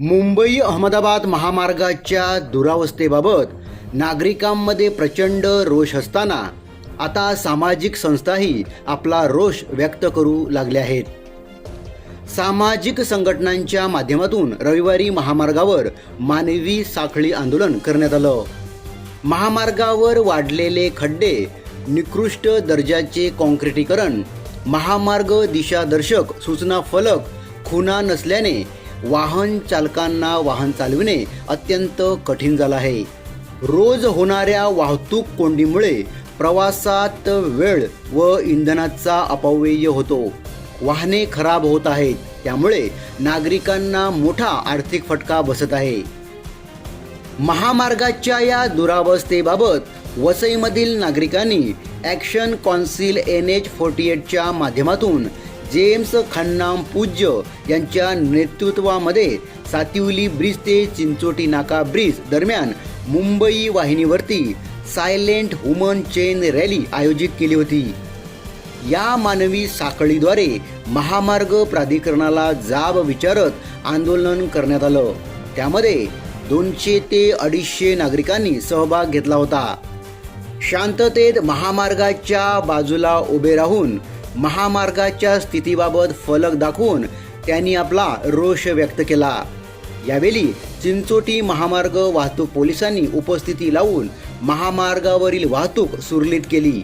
मुंबई अहमदाबाद महामार्गाच्या दुरावस्थेबाबत नागरिकांमध्ये प्रचंड रोष असताना आता सामाजिक संस्थाही आपला रोष व्यक्त करू लागल्या आहेत. सामाजिक संघटनांच्या माध्यमातून रविवारी महामार्गावर मानवी साखळी आंदोलन करण्यात आलं. महामार्गावर वाढलेले खड्डे, निकृष्ट दर्जाचे काँक्रिटीकरण, महामार्ग दिशादर्शक सूचना फलक खुणा नसल्याने वाहन चालकांना वाहन चालविणे अत्यंत कठीण झालं आहे. रोज होणाऱ्या वाहतूक कोंडीमुळे प्रवासात वेळ व इंधनाचा अपव्यय होतो. वाहने खराब होत आहेत. त्यामुळे नागरिकांना मोठा आर्थिक फटका बसत आहे. महामार्गाच्या या दुरावस्थेबाबत वसईमधील नागरिकांनी ॲक्शन कौन्सिल NH48च्या माध्यमातून जेम्स खन्नाम पूज्य यांच्या नेतृत्वामध्ये सातिवली ब्रिज ते चिंचोटी नाका ब्रिज दरम्यान मुंबई वाहिनीवरती सायलेंट वुमन चेन रॅली आयोजित केली होती. या मानवी साखळीद्वारे महामार्ग प्राधिकरणाला जाब विचारत आंदोलन करण्यात आलं. त्यामध्ये 200 ते 250 नागरिकांनी सहभाग घेतला होता. शांततेत महामार्गाच्या बाजूला उभे राहून महामार्गाच्या स्थितीबाबत फलक दाखवून त्यांनी आपला रोष व्यक्त केला. यावेळी चिंचोटी महामार्ग वाहतूक पोलिसांनी उपस्थिती लावून महामार्गावरील वाहतूक सुरळीत केली.